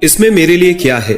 इसमें मेरे लिए क्या है।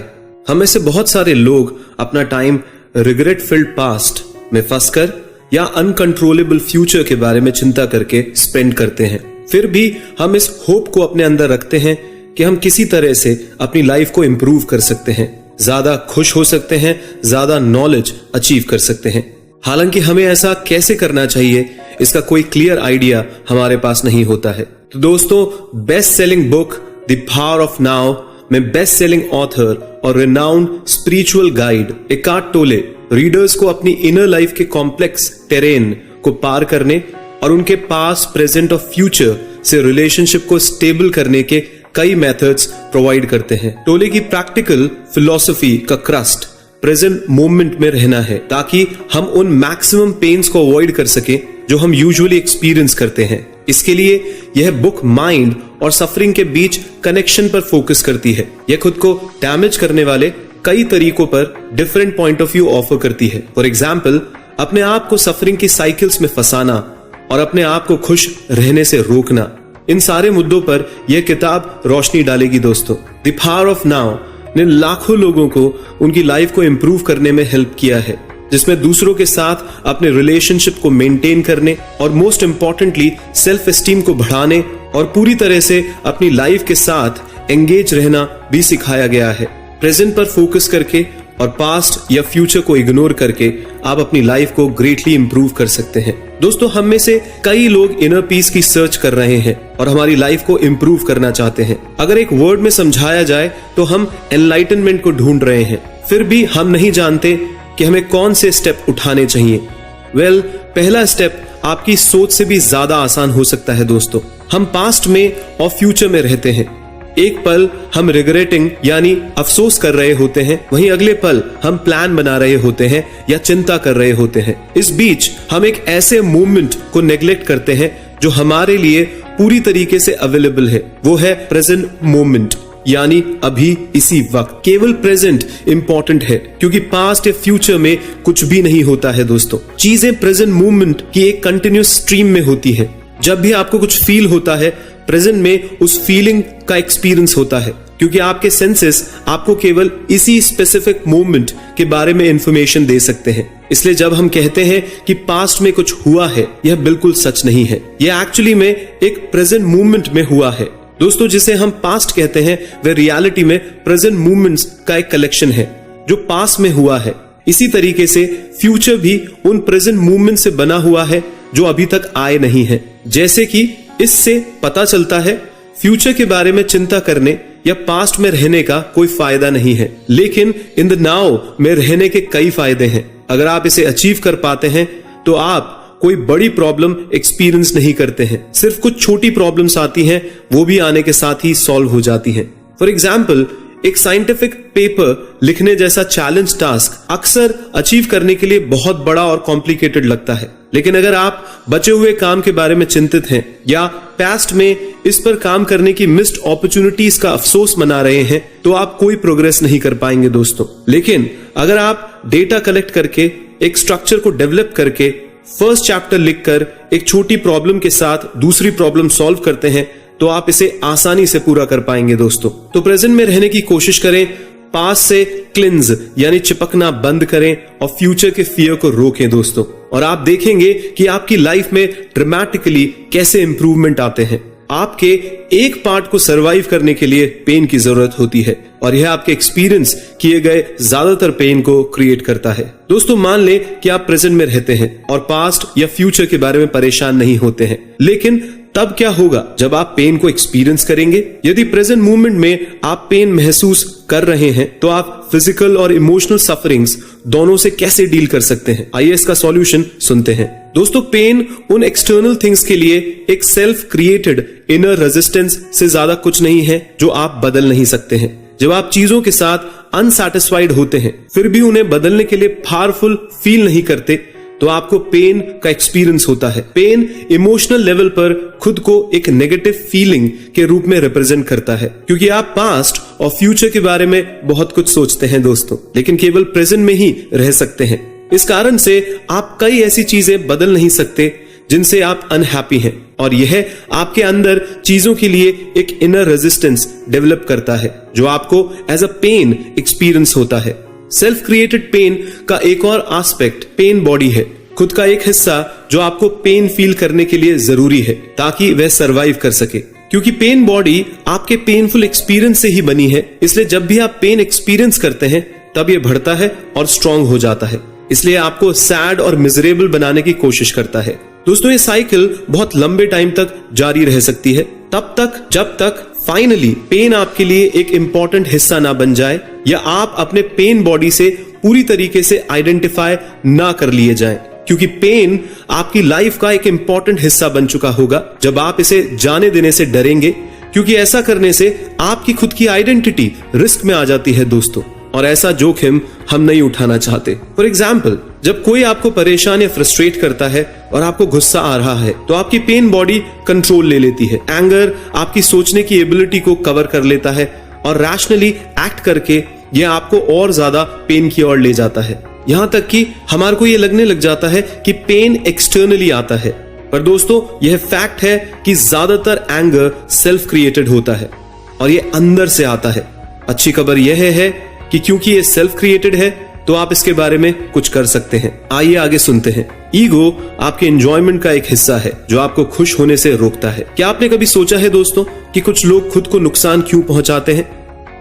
हम में से बहुत सारे लोग अपना टाइम रिग्रेट फिल्ड पास्ट में फंसकर या अनकंट्रोलेबल फ्यूचर के बारे में चिंता करके स्पेंड करते हैं। फिर भी हम इस होप को अपने अंदर रखते हैं कि हम किसी तरह से अपनी लाइफ को इंप्रूव कर सकते हैं, ज्यादा खुश हो सकते हैं, ज्यादा नॉलेज अचीव कर सकते हैं। हालांकि हमें ऐसा कैसे करना चाहिए, इसका कोई क्लियर आइडिया हमारे पास नहीं होता है। तो दोस्तों, best selling book the power of now में बेस्ट सेलिंग ऑथर और रिनाउंड स्पिरिचुअल गाइड एकार्ट टोले रीडर्स को अपनी इनर लाइफ के कॉम्प्लेक्स टेरेन को पार करने और उनके पास्ट, प्रेजेंट और फ्यूचर से रिलेशनशिप को स्टेबल करने के कई मेथड्स प्रोवाइड करते हैं। टोले की प्रैक्टिकल फिलॉसफी का क्रस्ट प्रेजेंट मोमेंट में रहना है, ताकि हम उन मैक्सिमम पेन्स को अवॉइड कर सके जो हम यूजुअली एक्सपीरियंस करते हैं। इसके लिए यह बुक माइंड और सफरिंग के बीच कनेक्शन पर फोकस करती है। यह खुद को डैमेज करने वाले कई तरीकों पर different point of view offer करती है। फॉर एग्जाम्पल, अपने आप को सफरिंग की साइकिल्स में फंसाना और अपने आप को खुश रहने से रोकना, इन सारे मुद्दों पर यह किताब रोशनी डालेगी। दोस्तों, द पावर ऑफ नाउ ने लाखों लोगों को उनकी लाइफ को इंप्रूव करने में हेल्प किया है, जिसमें दूसरों के साथ अपने रिलेशनशिप को मेंटेन करने और मोस्ट इंपॉर्टेंटली सेल्फ एस्टीम को बढ़ाने और पूरी तरह से अपनी लाइफ के साथ एंगेज रहना भी सिखाया गया है। प्रेजेंट पर फोकस करके और पास्ट या फ्यूचर को इग्नोर करके आप अपनी लाइफ को ग्रेटली इंप्रूव कर सकते हैं। दोस्तों, हम में से कई लोग इनर पीस की सर्च कर रहे हैं और हमारी लाइफ को इंप्रूव करना चाहते हैं। अगर एक वर्ड में समझाया जाए तो हम एनलाइटनमेंट को ढूंढ रहे हैं, फिर भी हम नहीं जानते कि हमें कौन से स्टेप उठाने चाहिए। पहला स्टेप आपकी सोच से भी ज्यादा आसान हो सकता है। दोस्तों, हम पास्ट में और फ्यूचर में रहते हैं। एक पल हम रिग्रेटिंग यानी अफसोस कर रहे होते हैं, वहीं अगले पल हम प्लान बना रहे होते हैं या चिंता कर रहे होते हैं। इस बीच हम एक ऐसे मोमेंट को नेग्लेक्ट करते हैं जो हमारे लिए पूरी तरीके से अवेलेबल है। वो है प्रेजेंट मोमेंट, यानी अभी इसी वक्त। केवल प्रेजेंट इंपॉर्टेंट है, क्योंकि पास्ट या फ्यूचर में कुछ भी नहीं होता है। दोस्तों, चीजें प्रेजेंट मोमेंट की एक कंटिन्यूस स्ट्रीम में होती है। जब भी आपको कुछ फील होता है, प्रेजेंट में उस फीलिंग का एक्सपीरियंस होता है, क्योंकि आपके सेंसेस आपको केवल इसी स्पेसिफिक मोमेंट के बारे में इंफॉर्मेशन दे सकते हैं। इसलिए जब हम कहते हैं कि पास्ट में कुछ हुआ है, यह बिल्कुल सच नहीं है। यह एक्चुअली में एक प्रेजेंट मोमेंट में हुआ है। दोस्तों, जिसे हम पास्ट कहते हैं वह रियलिटी में प्रेजेंट मोमेंट्स का एक कलेक्शन है जो पास्ट में हुआ है। इसी तरीके से फ्यूचर भी उन प्रेजेंट मोमेंट से बना हुआ है जो अभी तक आए नहीं है। जैसे कि इससे पता चलता है फ्यूचर के बारे में चिंता करने या पास्ट में रहने का कोई फायदा नहीं है, लेकिन इन द नाउ में रहने के कई फायदे हैं। अगर आप इसे अचीव कर पाते हैं तो आप कोई बड़ी प्रॉब्लम एक्सपीरियंस नहीं करते हैं। सिर्फ कुछ छोटी प्रॉब्लम्स आती हैं, वो भी आने के साथ ही सॉल्व हो जाती हैं। फॉर एग्जाम्पल, एक साइंटिफिक पेपर लिखने जैसा चैलेंज टास्क अक्सर अचीव करने के लिए बहुत बड़ा और कॉम्प्लिकेटेड लगता है, लेकिन अगर आप बचे हुए काम के बारे में चिंतित हैं या पास्ट में इस पर काम करने की मिस्ड अपॉर्चुनिटीज का अफसोस मना रहे हैं, तो आप कोई प्रोग्रेस नहीं कर पाएंगे। दोस्तों, लेकिन अगर आप डेटा कलेक्ट करके एक स्ट्रक्चर को डेवलप करके फर्स्ट चैप्टर लिखकर एक छोटी प्रॉब्लम के साथ दूसरी प्रॉब्लम सॉल्व करते हैं, तो आप इसे आसानी से पूरा कर पाएंगे। दोस्तों, तो प्रेजेंट में रहने की कोशिश करें, पास्ट से क्लिंज यानी चिपकना बंद करें और फ्यूचर के फियर को रोकें। दोस्तों, और आप देखेंगे कि आपकी लाइफ में ड्रामेटिकली कैसे इंप्रूवमेंट आते हैं। आपके एक पार्ट को सरवाइव करने के लिए पेन की जरूरत होती है और यह आपके एक्सपीरियंस किए गए ज्यादातर पेन को क्रिएट करता है। दोस्तों, मान लें कि आप प्रेजेंट में रहते हैं और पास्ट या फ्यूचर के बारे में परेशान नहीं होते हैं, लेकिन तब क्या होगा जब आप पेन को एक्सपीरियंस करेंगे? यदि प्रेजेंट मोमेंट में आप पेन महसूस कर रहे हैं, तो आप फिजिकल और इमोशनल सफरिंग्स दोनों से कैसे डील कर सकते हैं? आइए इसका सॉल्यूशन सुनते हैं। दोस्तों, पेन उन एक्सटर्नल थिंग्स के लिए एक सेल्फ क्रिएटेड इनर रेजिस्टेंस से ज्यादा कुछ नहीं है जो आप बदल नहीं सकते हैं। जब आप चीजों के साथ अनसैटिस्फाइड होते हैं, फिर भी उन्हें बदलने के लिए पावरफुल फील नहीं करते, तो आपको पेन का एक्सपीरियंस होता है। पेन इमोशनल लेवल पर खुद को एक नेगेटिव फीलिंग के रूप में रिप्रेजेंट करता है, क्योंकि आप पास्ट और फ्यूचर के बारे में बहुत कुछ सोचते हैं दोस्तों, लेकिन केवल प्रेजेंट में ही रह सकते हैं। इस कारण से आप कई ऐसी चीजें बदल नहीं सकते जिनसे आप अनहैप्पी हैं, और यह आपके अंदर चीजों के लिए एक इनर रेजिस्टेंस डेवलप करता है जो आपको एज अ पेन एक्सपीरियंस होता है। सेल्फ क्रिएटेड पेन का एक और एस्पेक्ट पेन बॉडी है, खुद का एक हिस्सा जो आपको पेन फील करने के लिए जरूरी है ताकि वह सरवाइव कर सके। क्योंकि पेन बॉडी आपके पेनफुल एक्सपीरियंस से ही बनी है, इसलिए जब भी आप पेन एक्सपीरियंस करते हैं तब यह बढ़ता है और स्ट्रांग हो जाता है, इसलिए आपको सैड और मिजरेबल बनाने की कोशिश करता है। दोस्तों, ये साइकिल बहुत लंबे टाइम तक जारी रह सकती है, तब तक जब तक फाइनली पेन आपके लिए एक इंपॉर्टेंट हिस्सा ना बन जाए या आप अपने पेन बॉडी से पूरी तरीके से आइडेंटिफाई ना कर लिए जाएं। क्योंकि पेन आपकी लाइफ का एक इंपॉर्टेंट हिस्सा बन चुका होगा जब आप इसे जाने देने से डरेंगे, क्योंकि ऐसा करने से आपकी खुद की आइडेंटिटी रिस्क में आ जाती है दोस्तों, और ऐसा जोखिम हम नहीं उठाना चाहते। फॉर एग्जाम्पल, जब कोई आपको परेशान या फ्रस्ट्रेट करता है और आपको गुस्सा आ रहा है तो आपकी पेन बॉडी कंट्रोल ले लेती है। एंगर आपकी सोचने की एबिलिटी को कवर कर लेता है और रैशनली एक्ट करके यह आपको और ज्यादा पेन की ओर ले जाता है, यहां तक कि हमारे को यह लगने लग जाता है कि पेन एक्सटर्नली आता है। पर दोस्तों, यह फैक्ट है कि ज्यादातर एंगर सेल्फ क्रिएटेड होता है और यह अंदर से आता है। अच्छी खबर यह है कि क्योंकि ये सेल्फ क्रिएटेड है तो आप इसके बारे में कुछ कर सकते हैं। आइए आगे सुनते हैं। ईगो आपके एंजॉयमेंट का एक हिस्सा है जो आपको खुश होने से रोकता है। क्या आपने कभी सोचा है दोस्तों कि कुछ लोग खुद को नुकसान क्यों पहुंचाते हैं?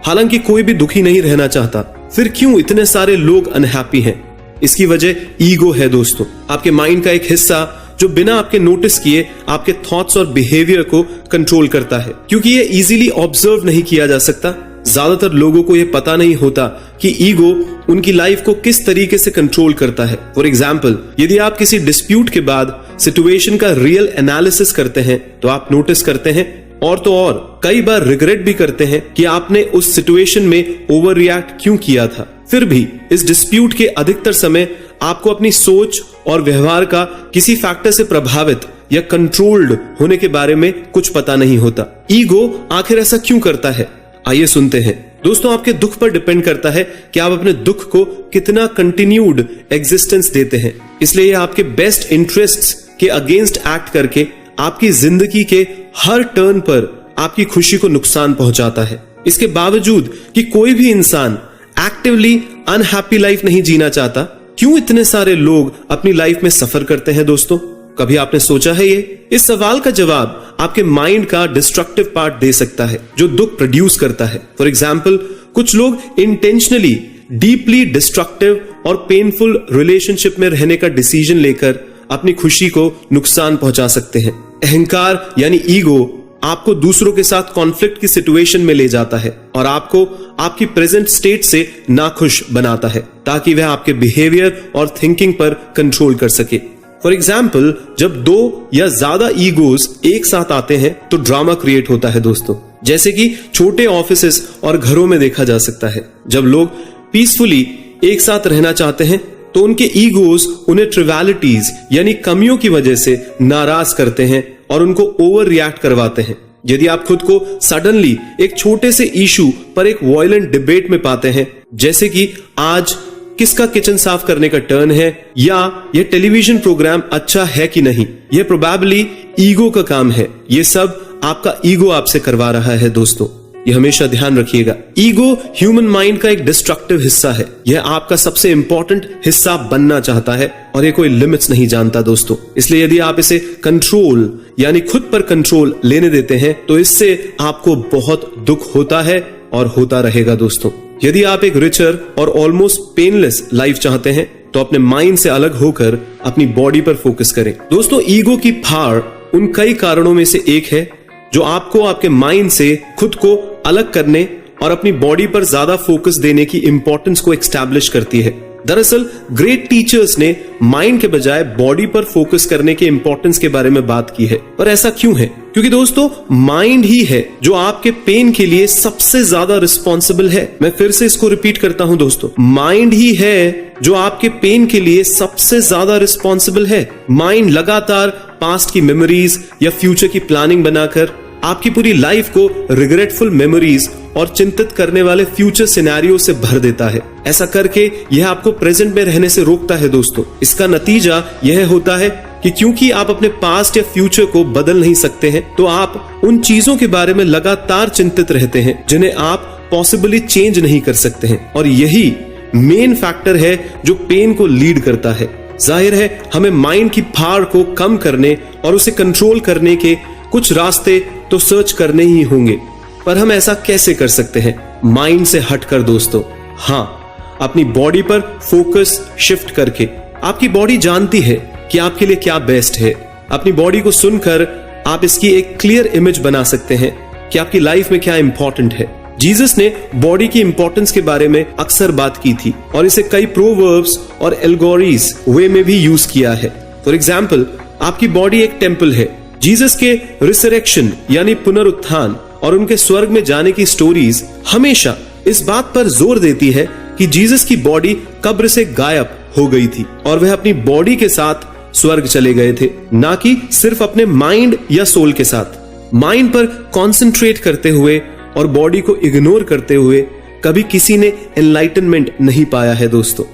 हालांकि कोई भी दुखी नहीं रहना चाहता, फिर क्यों इतने सारे लोग अनहैप्पी हैं? इसकी वजह ईगो है दोस्तों, आपके माइंड का एक हिस्सा जो बिना आपके नोटिस किए आपके थॉट्स और बिहेवियर को कंट्रोल करता है। क्योंकि ये इजीली ऑब्जर्व नहीं किया जा सकता, ज्यादातर लोगों को यह पता नहीं होता कि ईगो उनकी लाइफ को किस तरीके से कंट्रोल करता है। फॉर एग्जाम्पल, यदि आप किसी डिस्प्यूट के बाद सिचुएशन का रियल एनालिसिस करते हैं तो आप नोटिस करते हैं और तो और कई बार रिग्रेट भी करते हैं कि आपने उस सिचुएशन में ओवर रिएक्ट क्यों किया था। फिर भी इस डिस्प्यूट के अधिकतर समय आपको अपनी सोच और व्यवहार का किसी फैक्टर से प्रभावित या कंट्रोल्ड होने के बारे में कुछ पता नहीं होता। ईगो आखिर ऐसा क्यों करता है? आइए सुनते हैं। दोस्तों, आपके दुख पर डिपेंड करता है कि आप अपने दुख को कितना कंटिन्यूड एग्जिस्टेंस देते हैं। इसलिए यह आपके बेस्ट इंटरेस्ट्स के अगेंस्ट एक्ट करके आपकी जिंदगी के हर टर्न पर आपकी खुशी को नुकसान पहुंचाता है। इसके बावजूद कि कोई भी इंसान एक्टिवली अनहैप्पी लाइफ नहीं जीना चाहता, क्यों इतने सारे लोग अपनी लाइफ में सफर करते हैं दोस्तों? कभी आपने सोचा है ये? इस सवाल का जवाब आपके माइंड का डिस्ट्रक्टिव पार्ट दे सकता है जो दुख प्रोड्यूस करता है। फॉर एग्जाम्पल, कुछ लोग इंटेंशनली डीपली डिस्ट्रक्टिव और पेनफुल रिलेशनशिप में रहने का डिसीजन लेकर अपनी खुशी को नुकसान पहुंचा सकते हैं। अहंकार यानी ईगो आपको दूसरों के साथ कॉन्फ्लिक्ट की सिचुएशन में ले जाता है और आपको आपकी प्रेजेंट स्टेट से नाखुश बनाता है ताकि वह आपके बिहेवियर और थिंकिंग पर कंट्रोल कर सके। फॉर एग्जाम्पल, जब दो या ज्यादा ईगोज एक साथ आते हैं तो ड्रामा क्रिएट होता है दोस्तों, जैसे कि छोटे ऑफिसेस और घरों में देखा जा सकता है। जब लोग पीसफुली एक साथ रहना चाहते हैं तो उनके ईगोज उन्हें ट्रिवियलिटीज यानी कमियों की वजह से नाराज करते हैं और उनको ओवर रिएक्ट करवाते हैं। यदि आप खुद को सडनली एक छोटे से इशू पर एक वायलेंट डिबेट में पाते हैं, जैसे कि आज किसका किचन साफ करने का टर्न है या यह टेलीविजन प्रोग्राम अच्छा है कि नहीं, यह प्रोबेबली ईगो का काम है। यह सब आपका ईगो आपसे करवा रहा है दोस्तों, यह हमेशा ध्यान रखिएगा। ईगो ह्यूमन माइंड का एक डिस्ट्रक्टिव हिस्सा है। यह आपका सबसे इंपॉर्टेंट हिस्सा बनना चाहता है और यह कोई लिमिट्स नहीं जानता दोस्तों। इसलिए यदि आप इसे कंट्रोल यानी खुद पर कंट्रोल लेने देते हैं तो इससे आपको बहुत दुख होता है और होता रहेगा दोस्तों। यदि आप एक रिचर और ऑलमोस्ट पेनलेस लाइफ चाहते हैं तो अपने माइंड से अलग होकर अपनी बॉडी पर फोकस करें। दोस्तों, ईगो की फाड़ उन कई कारणों में से एक है जो आपको आपके माइंड से खुद को अलग करने और अपनी बॉडी पर ज्यादा फोकस देने की इंपॉर्टेंस को एस्टैब्लिश करती है। दरअसल ग्रेट टीचर्स ने माइंड के बजाय बॉडी पर फोकस करने के इंपॉर्टेंस के बारे में बात की है। और ऐसा क्यों है? क्योंकि दोस्तों, माइंड ही है जो आपके पेन के लिए सबसे ज्यादा रिस्पॉन्सिबल है। मैं फिर से इसको रिपीट करता हूं दोस्तों, माइंड ही है जो आपके पेन के लिए सबसे ज्यादा रिस्पॉन्सिबल है। माइंड लगातार पास्ट की मेमोरीज या फ्यूचर की प्लानिंग बनाकर आपकी पूरी लाइफ को रिग्रेटफुल मेमोरीज और चिंतित करने वाले फ्यूचर सिनेरियो से भर देता है। ऐसा करके यह आपको प्रेजेंट में रहने से रोकता है दोस्तों। इसका नतीजा यह होता है कि क्योंकि आप अपने पास्ट या फ्यूचर को बदल नहीं सकते हैं, तो आप उन चीजों के बारे में लगातार चिंतित रहते हैं जिन्हें आप पॉसिबली चेंज नहीं कर सकते हैं। और यही मेन फैक्टर है जो पेन को लीड करता है। जाहिर है हमें माइंड की फाड़ को कम करने और उसे कंट्रोल करने के कुछ रास्ते तो सर्च करने ही होंगे, पर हम ऐसा कैसे कर सकते हैं? माइंड से हटकर दोस्तों। हाँ, अपनी बॉडी पर फोकस शिफ्ट करके। आपकी बॉडी जानती है कि आपके लिए क्या बेस्ट है। अपनी बॉडी को सुनकर आप इसकी एक क्लियर इमेज बना सकते हैं कि आपकी लाइफ में क्या इंपॉर्टेंट है। जीसस ने बॉडी की इंपॉर्टेंस के बारे में अक्सर बात की थी और इसे कई प्रोवर्ब्स और एल्गोरीज वे में भी यूज किया है। फॉर एग्जाम्पल, आपकी बॉडी एक टेम्पल है। जीसस के रिसरेक्शन यानी पुनरुत्थान और उनके स्वर्ग में जाने की स्टोरीज हमेशा इस बात पर जोर देती है कि जीसस की बॉडी कब्र से गायब हो गई थी और वह अपनी बॉडी के साथ स्वर्ग चले गए थे, ना कि सिर्फ अपने माइंड या सोल के साथ। माइंड पर कॉन्सेंट्रेट करते हुए और बॉडी को इग्नोर करते हुए कभी किसी ने एनलाइटनमेंट नहीं पाया है दोस्तों।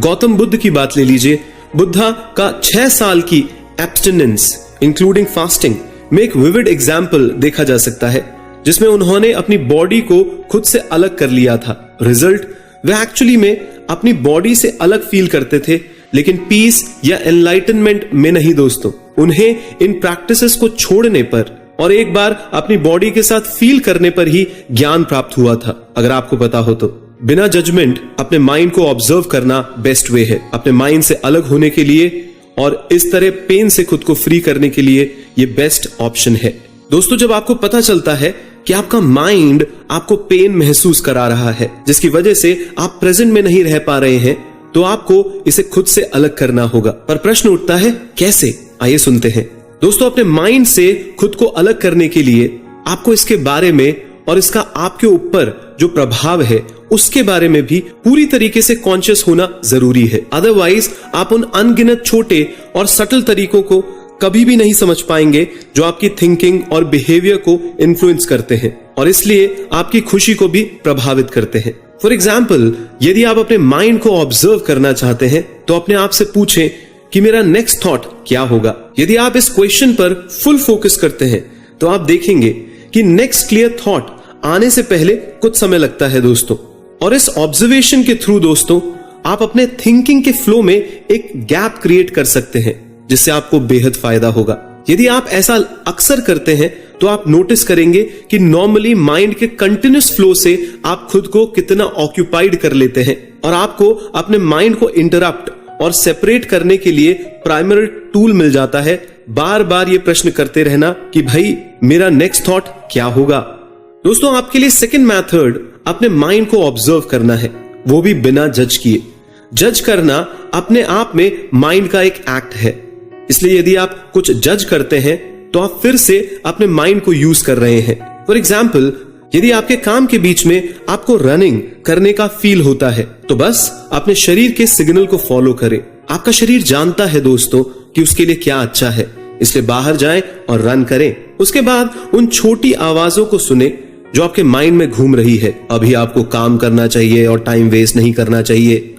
गौतम बुद्ध की बात ले लीजिए। बुद्धा का 6 साल की एब्स्टिनेंस इंक्लूडिंग फास्टिंग में एक विविड एग्जाम्पल देखा जा सकता है, जिसमें उन्होंने अपनी बॉडी को खुद से अलग कर लिया था। रिजल्ट, वह एक्चुअली में अपनी बॉडी से अलग फील करते थे, लेकिन पीस या एनलाइटनमेंट में नहीं दोस्तों। उन्हें इन प्रैक्टिसेस को छोड़ने पर और एक बार अपनी बॉडी के साथ फील करने पर ही ज्ञान प्राप्त हुआ था। अगर आपको पता हो तो बिना जजमेंट अपने माइंड को ऑब्जर्व करना बेस्ट वे है अपने माइंड से अलग होने के लिए, और इस तरह पेन से खुद को फ्री करने के लिए ये बेस्ट ऑप्शन है दोस्तों। जब आपको पता चलता है कि आपका माइंड आपको पेन महसूस करा रहा है, जिसकी वजह से आप प्रेजेंट में नहीं रह पा रहे हैं, तो आपको इसे खुद से अलग करना होगा। पर प्रश्न उठता है कैसे? आइए सुनते हैं दोस्तों। अपने माइंड से खुद को अलग करने के लिए आपको इसके बारे में और इसका आपके ऊपर जो प्रभाव है उसके बारे में भी पूरी तरीके से कॉन्शियस होना जरूरी है। अदरवाइज आप उन अनगिनत छोटे और सटल तरीकों को कभी भी नहीं समझ पाएंगे जो आपकी थिंकिंग और बिहेवियर को इन्फ्लुएंस करते हैं और इसलिए आपकी खुशी को भी प्रभावित करते हैं। फॉर एग्जाम्पल, यदि आप अपने माइंड को ऑब्जर्व करना चाहते हैं तो अपने आप से पूछें कि मेरा नेक्स्ट थॉट क्या होगा। यदि आप इस क्वेश्चन पर फुल फोकस करते हैं तो आप देखेंगे कि नेक्स्ट क्लियर थॉट आने से पहले कुछ समय लगता है दोस्तों। और इस ऑब्जर्वेशन के थ्रू दोस्तों आप अपने थिंकिंग के फ्लो में एक गैप क्रिएट कर सकते हैं, जिससे आपको बेहद फायदा होगा। यदि आप ऐसा अक्सर करते हैं तो आप नोटिस करेंगे कि नॉर्मली माइंड के कंटिन्यूस फ्लो से आप खुद को कितना ऑक्यूपाइड कर लेते हैं और आपको अपने माइंड को इंटरप्ट और सेपरेट करने के लिए प्राइमरी टूल मिल जाता है बार बार ये प्रश्न करते रहना कि भाई मेरा नेक्स्ट थॉट क्या होगा। दोस्तों, आपके लिए सेकंड मेथड अपने माइंड को ऑब्जर्व करना है, वो भी बिना जज किए। जज करना अपने आप में माइंड का एक एक्ट है, इसलिए यदि आप कुछ जज करते हैं तो आप फिर से अपने माइंड को यूज कर रहे हैं। फॉर एग्जाम्पल, यदि आपके काम के बीच में आपको रनिंग करने का फील होता है तो बस अपने शरीर के सिग्नल को फॉलो करें। आपका शरीर जानता है दोस्तों कि उसके लिए क्या अच्छा है, इसलिए बाहर जाएं और रन करें। उसके बाद उन छोटी आवाजों को सुने जो आपके माइंड में घूम रही है। अभी आपको काम करना चाहिए और टाइम वेस्ट नहीं करना चाहिए।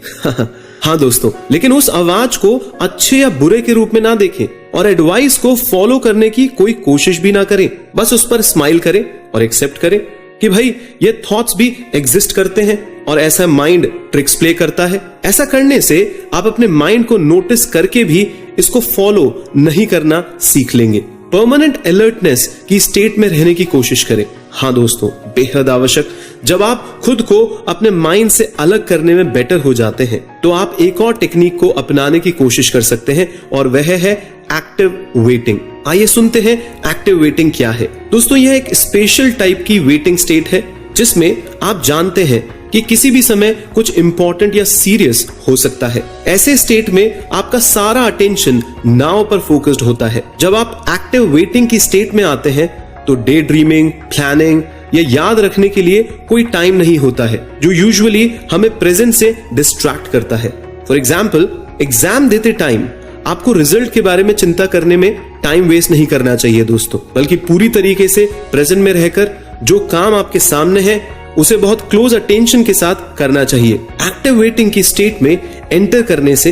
हाँ दोस्तों, लेकिन उस आवाज को अच्छे या बुरे के रूप में ना देखें और एडवाइस को फॉलो करने की कोई कोशिश भी ना करें। बस उस पर स्माइल करें और एक्सेप्ट करें कि भाई ये थॉट्स भी एग्जिस्ट करते हैं और ऐसा माइंड ट्रिक्स प्ले करता है। ऐसा करने से आप अपने माइंड को नोटिस करके भी इसको फॉलो नहीं करना सीख लेंगे। परमानेंट अलर्टनेस की स्टेट में रहने की कोशिश करें। हाँ दोस्तों, बेहद आवश्यक। जब आप खुद को अपने माइंड से अलग करने में बेटर हो जाते हैं तो आप एक और टेक्निक को अपनाने की कोशिश कर सकते हैं और वह है एक्टिव वेटिंग। आइए सुनते हैं एक्टिव वेटिंग क्या है। दोस्तों, यह एक स्पेशल टाइप की वेटिंग स्टेट है जिसमें आप जानते हैं कि किसी भी समय कुछ इंपॉर्टेंट या सीरियस हो सकता है। ऐसे स्टेट में आपका सारा अटेंशन नाव पर फोकस्ड होता है। जब आप एक्टिव वेटिंग की स्टेट में आते हैं तो डे ड्रीमिंग, प्लानिंग या याद रखने के लिए कोई टाइम नहीं होता है, जो यूजुअली हमें प्रेजेंट से डिस्ट्रैक्ट करता है। फॉर एग्जाम्पल, एग्जाम देते टाइम आपको रिजल्ट के बारे में चिंता करने में टाइम वेस्ट नहीं करना चाहिए दोस्तों, बल्कि पूरी तरीके से प्रेजेंट में रहकर जो काम आपके सामने है उसे बहुत क्लोज अटेंशन के साथ करना चाहिए। एक्टिव वेटिंग की स्टेट में एंटर करने से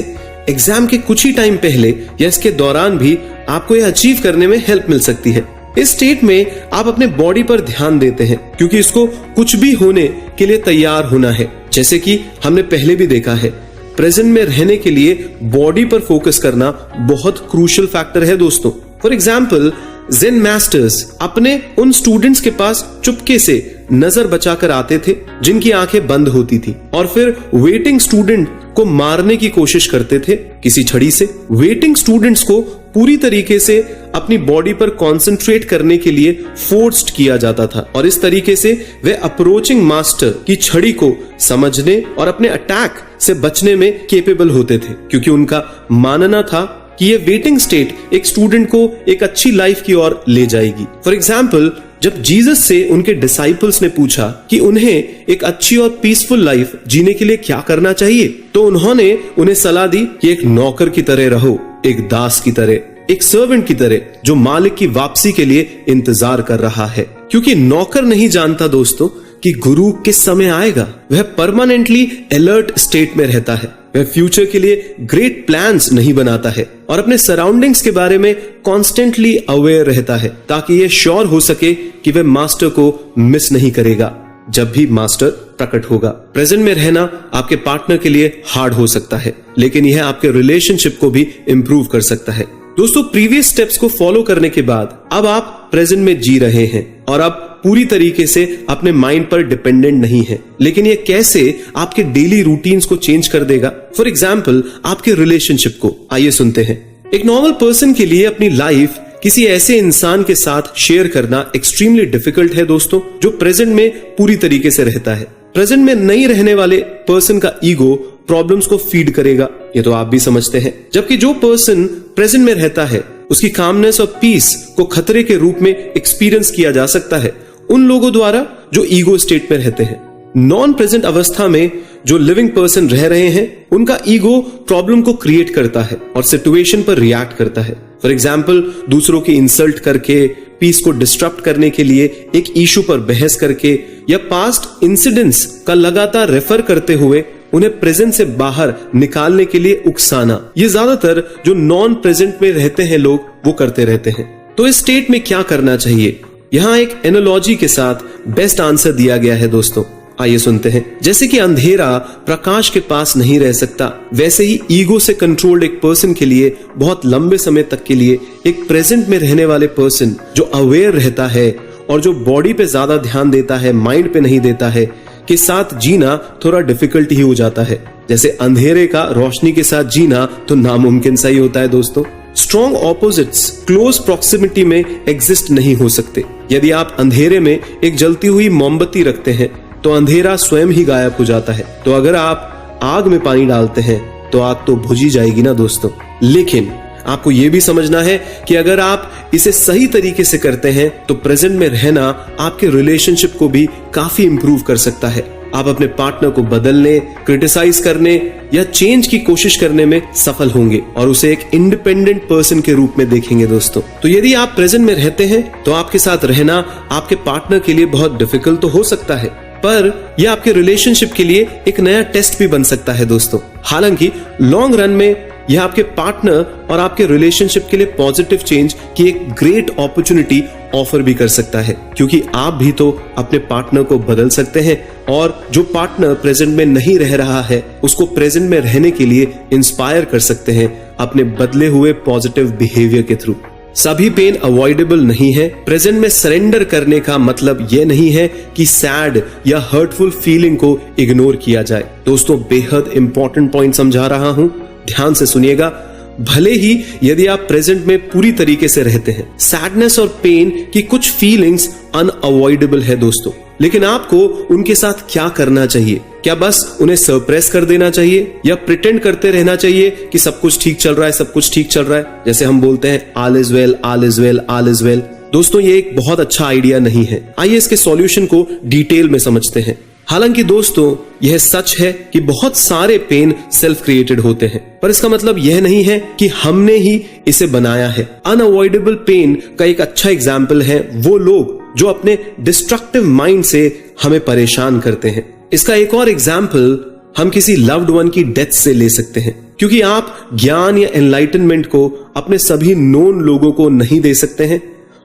एग्जाम के कुछ ही टाइम पहले या इसके दौरान भी आपको यह अचीव करने में हेल्प मिल सकती है। इस स्टेट में आप अपने बॉडी पर ध्यान देते हैं क्योंकि इसको कुछ भी होने के लिए तैयार होना है। जैसे कि हमने पहले भी देखा है, प्रेजेंट में रहने के लिए बॉडी पर फोकस करना बहुत क्रूशियल फैक्टर है दोस्तों। फॉर एग्जाम्पल, ज़ेन मास्टर्स अपने उन स्टूडेंट्स के पास चुपके से नजर बचाकर आते थे जिनकी आंखें बंद होती थी और फिर वेटिंग स्टूडेंट को मारने की कोशिश करते थे किसी छड़ी से। वेटिंग स्टूडेंट्स को पूरी तरीके से अपनी बॉडी पर कंसंट्रेट करने के लिए फोर्स्ड किया जाता था और इस तरीके से वे अप्रोचिंग मास्टर की छड़ी को समझने और अपने अटैक से बचने में केपेबल होते थे क्योंकि उनका मानना था कि ये वेटिंग स्टेट एक स्टूडेंट को एक अच्छी लाइफ की ओर ले जाएगी। फॉर एग्जाम्पल, जब जीसस से उनके डिसाइपल्स ने पूछा कि उन्हें एक अच्छी और पीसफुल लाइफ जीने के लिए क्या करना चाहिए, तो उन्होंने उन्हें सलाह दी कि एक नौकर की तरह रहो, एक दास की तरह, एक सर्वेंट की तरह जो मालिक की वापसी के लिए इंतजार कर रहा है। क्योंकि नौकर नहीं जानता दोस्तों कि गुरु किस समय आएगा। वह परमानेंटली अलर्ट स्टेट में रहता है। वह फ्यूचर के लिए ग्रेट प्लान्स नहीं बनाता है और अपने सराउंडिंग्स के बारे में कॉन्स्टेंटली अवेयर रहता है ताकि यह श्योर हो सके कि वह मास्टर को मिस नहीं करेगा जब भी मास्टर प्रकट होगा। प्रेजेंट में रहना आपके पार्टनर के लिए हार्ड हो सकता है, लेकिन यह आपके रिलेशनशिप को भी इंप्रूव कर सकता है। दोस्तों, प्रीवियस स्टेप्स को फॉलो करने के बाद अब आप प्रेजेंट में जी रहे हैं और अब पूरी तरीके से अपने माइंड पर डिपेंडेंट नहीं है। लेकिन ये कैसे आपके डेली रूटीन्स को चेंज कर देगा? फॉर एग्जाम्पल, आपके रिलेशनशिप को आइए सुनते हैं। एक नॉर्मल पर्सन के लिए अपनी लाइफ किसी ऐसे इंसान के साथ शेयर करना एक्सट्रीमली डिफिकल्ट है दोस्तों, जो प्रेजेंट में पूरी तरीके से रहता है। प्रेजेंट में नहीं रहने वाले पर्सन का ईगो प्रॉब्लम्स को फीड करेगा, ये तो आप भी समझते हैं। जबकि जो पर्सन प्रेजेंट में रहता है उसकी कामनेस और पीस को खतरे के रूप में एक्सपीरियंस किया जा सकता है उन लोगों द्वारा जो ईगो स्टेट में रहते हैं। नॉन प्रेजेंट अवस्था में जो लिविंग पर्सन रह रहे हैं उनका ईगो प्रॉब्लम को क्रिएट करता है और सिचुएशन पर रिएक्ट करता है। फॉर एग्जाम्पल, दूसरों की इंसल्ट करके, पीस को डिस्टर्ब करने के लिए एक इशू पर बहस करके या पास्ट इंसिडेंट्स का लगातार रेफर करते हुए उन्हें प्रेजेंट से बाहर निकालने के लिए उकसाना, ये ज्यादातर जो नॉन प्रेजेंट में रहते हैं लोग वो करते रहते हैं। तो इस स्टेट में क्या करना चाहिए? यहाँ एक एनालॉजी के साथ बेस्ट आंसर दिया गया है दोस्तों, आइए सुनते हैं। जैसे कि अंधेरा प्रकाश के पास नहीं रह सकता, वैसे ही ईगो से कंट्रोल्ड एक पर्सन के लिए बहुत लंबे समय तक के लिए एक प्रेजेंट में रहने वाले पर्सन जो अवेयर रहता है और जो बॉडी पे ज्यादा ध्यान देता है, माइंड पे नहीं देता है, के साथ जीना थोड़ा डिफिकल्ट ही हो जाता है। जैसे अंधेरे का रोशनी के साथ जीना तो नामुमकिन सा ही होता है दोस्तों। स्ट्रॉन्ग ऑपोजिट्स क्लोज प्रॉक्सिमिटी में एग्जिस्ट नहीं हो सकते। यदि आप अंधेरे में एक जलती हुई मोमबत्ती रखते हैं तो अंधेरा स्वयं ही गायब हो जाता है। तो अगर आप आग में पानी डालते हैं तो आग तो बुझ ही जाएगी ना दोस्तों। लेकिन आपको यह भी समझना है कि अगर आप इसे सही तरीके से करते हैं तो प्रेजेंट में रहना आपके रिलेशनशिप को भी काफी इंप्रूव कर सकता है। आप अपने पार्टनर को बदलने, क्रिटिसाइज करने या चेंज की कोशिश करने में सफल होंगे और उसे एक इंडिपेंडेंट पर्सन के रूप में देखेंगे दोस्तों। तो यदि आप प्रेजेंट में रहते हैं तो आपके साथ रहना आपके पार्टनर के लिए बहुत डिफिकल्ट तो हो सकता है, पर यह आपके रिलेशनशिप के लिए एक नया टेस्ट भी बन सकता है दोस्तों। हालांकि लॉन्ग रन में यह आपके पार्टनर और आपके रिलेशनशिप के लिए पॉजिटिव चेंज की एक ग्रेट अपॉर्चुनिटी ऑफर भी कर सकता है, क्योंकि आप भी तो अपने पार्टनर को बदल सकते हैं और जो पार्टनर प्रेजेंट में नहीं रह रहा है उसको प्रेजेंट में रहने के लिए इंस्पायर कर सकते हैं अपने बदले हुए पॉजिटिव बिहेवियर के थ्रू। सभी पेन अवॉइडेबल नहीं है। प्रेजेंट में सरेंडर करने का मतलब यह नहीं है कि सैड या हर्टफुल फीलिंग को इग्नोर किया जाए। दोस्तों, बेहद इंपॉर्टेंट पॉइंट समझा रहा हूं, ध्यान से सुनिएगा। भले ही यदि आप प्रेजेंट में पूरी तरीके से रहते हैं, सैडनेस और पेन की कुछ फीलिंग्स अनअवॉइडेबल है दोस्तों, लेकिन आपको उनके साथ क्या करना चाहिए? क्या बस उन्हें सरप्रेस कर देना चाहिए या प्रिटेंड करते रहना चाहिए कि सब कुछ ठीक चल रहा है, सब कुछ ठीक चल रहा है, जैसे हम बोलते हैं all is well, all is well, all is well. दोस्तों, ये एक बहुत अच्छा आइडिया नहीं है। आइए इसके सॉल्यूशन को डिटेल में समझते हैं। हालांकि दोस्तों, यह सच है कि बहुत सारे पेन सेल्फ क्रिएटेड होते हैं, पर इसका मतलब यह नहीं है कि हमने ही इसे बनाया है। अनअवॉइडेबल पेन का एक अच्छा एग्जाम्पल है वो लोग जो अपने डिस्ट्रक्टिव माइंड से हमें परेशान करते हैं। इसका एक और एग्जाम्पल हम किसी लव्ड वन की डेथ से ले सकते हैं, क्योंकि आप ज्ञान या एनलाइटनमेंट को अपने सभी नोन लोगों को नहीं दे सकते हैं,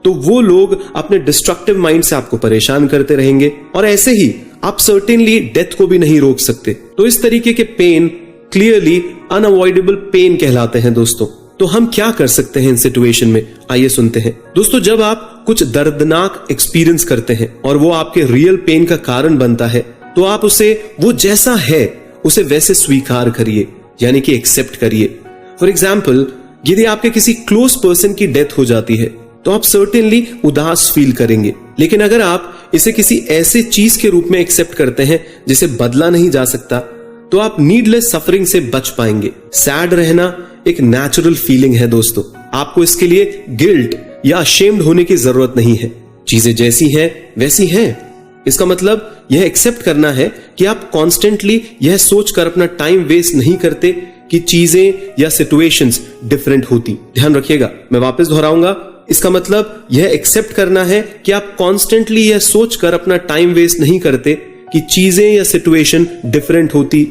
तो वो लोग अपने डिस्ट्रक्टिव माइंड से आपको परेशान करते रहेंगे, और ऐसे ही आप सर्टेनली डेथ को भी नहीं रोक सकते। तो इस तरीके के पेन क्लियरली अनअवॉइडेबल पेन कहलाते हैं दोस्तों। तो हम क्या कर सकते हैं इन सिचुएशन में, आइए सुनते हैं। दोस्तों, जब आप कुछ दर्दनाक एक्सपीरियंस करते हैं और वो आपके रियल पेन का कारण बनता है, तो आप उसे वो जैसा है उसे वैसे स्वीकार करिए, यानी कि एक्सेप्ट करिए। फॉर एग्जाम्पल, यदि आपके किसी क्लोज पर्सन की डेथ हो जाती है तो आप सर्टेनली उदास फील करेंगे, लेकिन अगर आप इसे किसी ऐसे चीज के रूप में एक्सेप्ट करते हैं जिसे बदला नहीं जा सकता, तो आप नीडलेस सफरिंग से बच पाएंगे। सैड रहना एक नेचुरल फीलिंग है दोस्तों, आपको इसके लिए गिल्ट या अशेम्ड होने की जरूरत नहीं है। चीजें जैसी हैं वैसी हैं। इसका मतलब यह एक्सेप्ट करना है कि आप कॉन्स्टेंटली यह सोचकर अपना टाइम वेस्ट नहीं करते कि चीजें या सिचुएशंस डिफरेंट होती। ध्यान रखिएगा, मैं वापस दोहराऊंगा। इसका मतलब यह एक्सेप्ट करना है कि आप कॉन्स्टेंटली यह सोचकर अपना टाइम वेस्ट नहीं करते कि चीजें या सिचुएशन डिफरेंट होती,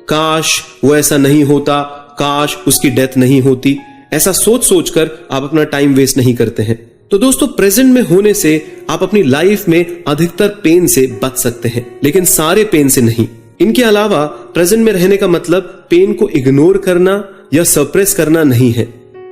काश वो ऐसा नहीं होता, काश उसकी डेथ नहीं होती। ऐसा सोच सोचकर आप अपना टाइम वेस्ट नहीं करते हैं। तो दोस्तों, प्रेजेंट में होने से आप अपनी लाइफ में अधिकतर पेन से बच सकते हैं, लेकिन सारे पेन से नहीं। इनके अलावा प्रेजेंट में रहने का मतलब पेन को इग्नोर करना या सप्रेस करना नहीं है।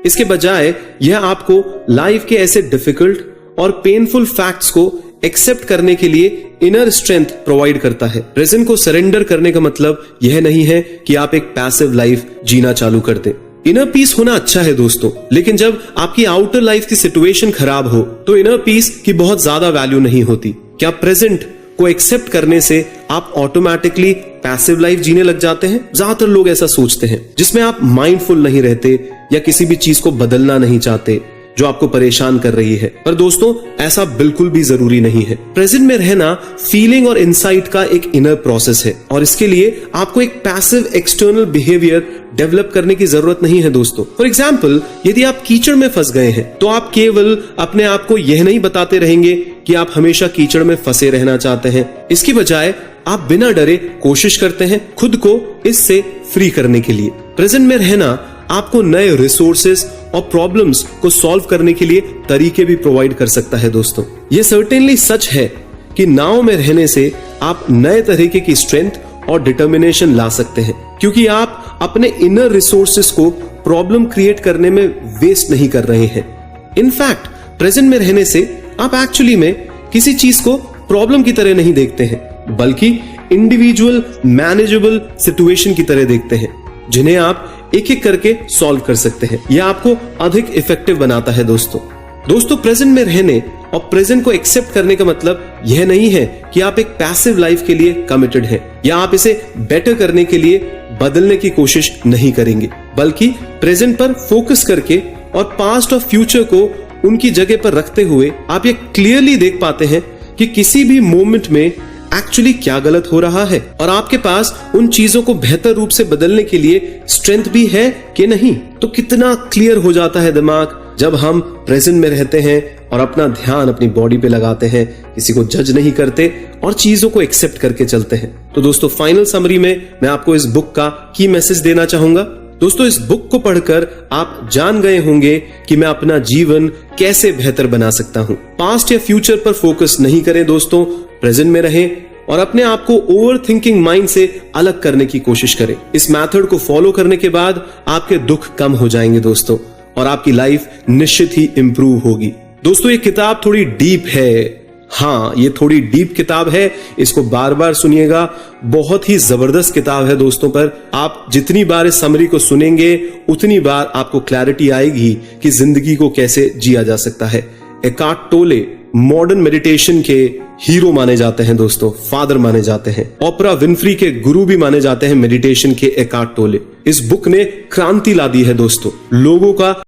इसके बजाय यह आपको लाइफ के ऐसे डिफिकल्ट और पेनफुल फैक्ट्स को एक्सेप्ट करने के लिए इनर स्ट्रेंथ प्रोवाइड करता है। प्रेजेंट को सरेंडर करने का मतलब यह नहीं है कि आप एक पैसिव लाइफ जीना चालू कर दें। इनर पीस होना अच्छा है दोस्तों, लेकिन जब आपकी आउटर लाइफ की सिचुएशन खराब हो तो इनर पीस की बहुत ज्यादा वैल्यू नहीं होती। क्या प्रेजेंट को एक्सेप्ट करने से आप ऑटोमेटिकली पैसिव लाइफ जीने लग जाते हैं? ज्यादातर लोग ऐसा सोचते हैं, जिसमें आप माइंडफुल नहीं रहते या किसी भी चीज को बदलना नहीं चाहते जो आपको परेशान कर रही है। पर दोस्तों, ऐसा बिल्कुल भी जरूरी नहीं है। प्रेजेंट में रहना फीलिंग और इनसाइट का एक इनर प्रोसेस है, और इसके लिए आपको एक पैसिव एक्सटर्नल बिहेवियर डेवलप करने की जरूरत नहीं है दोस्तों। फॉर एग्जाम्पल, यदि आप कीचड़ में फंस गए हैं तो आप केवल अपने आप को यह नहीं बताते रहेंगे कि आप हमेशा कीचड़ में फंसे रहना चाहते हैं। इसकी बजाय आप बिना डरे कोशिश करते हैं खुद को इससे फ्री करने के लिए। प्रेजेंट में रहना आपको नए रिसोर्सेस और प्रॉब्लम्स को सॉल्व करने के लिए तरीके भी प्रोवाइड कर सकता है दोस्तों। यह सर्टेनली सच है कि नाव में रहने से आप नए तरीके की स्ट्रेंथ और डिटर्मिनेशन ला सकते हैं, क्योंकि आप अपने इनर रिसोर्सेस को प्रॉब्लम क्रिएट करने में वेस्ट नहीं कर रहे हैं। इनफैक्ट प्रेजेंट में रहने से आप एक्चुअली में किसी चीज को प्रॉब्लम की तरह नहीं देखते हैं, बल्कि इंडिविजुअल मैनेजेबल सिचुएशन की तरह देखते हैं, जिन्हें आप एक एक करके सॉल्व कर सकते हैं। यह आपको अधिक इफेक्टिव बनाता है दोस्तों, प्रेजेंट में रहने और प्रेजेंट को एक्सेप्ट करने का मतलब यह नहीं है कि आप एक पैसिव लाइफ के लिए कमिटेड हैं, या आप इसे बेटर करने के लिए बदलने की कोशिश नहीं करेंगे, बल्कि प्रेजेंट पर फोकस करके और पास्ट और फ्यूचर को उनकी जगह पर रखते हुए आप ये क्लियरली देख पाते हैं कि किसी भी मोमेंट में एक्चुअली क्या गलत हो रहा है, और आपके पास उन चीजों को बेहतर रूप से बदलने के लिए स्ट्रेंथ भी है कि नहीं। तो कितना क्लियर हो जाता है दिमाग जब हम प्रेजेंट में रहते हैं और अपना ध्यान अपनी बॉडी पे लगाते हैं, किसी को जज नहीं करते और चीजों को एक्सेप्ट करके चलते हैं। तो दोस्तों, फाइनल समरी में मैं आपको इस बुक का की मैसेज देना चाहूंगा। दोस्तों, इस बुक को पढ़कर आप जान गए होंगे कि मैं अपना जीवन कैसे बेहतर बना सकता हूं। पास्ट या फ्यूचर पर फोकस नहीं करें दोस्तों, प्रेजेंट में रहें और अपने आप को ओवर थिंकिंग माइंड से अलग करने की कोशिश करें। इस मेथड को फॉलो करने के बाद आपके दुख कम हो जाएंगे दोस्तों, और आपकी लाइफ निश्चित ही इंप्रूव होगी। दोस्तों, ये किताब थोड़ी डीप है। हाँ, ये थोड़ी डीप किताब है, इसको बार बार सुनिएगा। बहुत ही जबरदस्त किताब है दोस्तों। पर आप जितनी बार इस समरी को सुनेंगे उतनी बार आपको क्लैरिटी आएगी कि जिंदगी को कैसे जिया जा सकता है। एकार्ट टोले मॉडर्न मेडिटेशन के हीरो माने जाते हैं दोस्तों, फादर माने जाते हैं। ओपरा विनफ्री के गुरु भी माने जाते हैं मेडिटेशन के एकार्ट टोले। इस बुक ने क्रांति ला दी है दोस्तों, लोगों का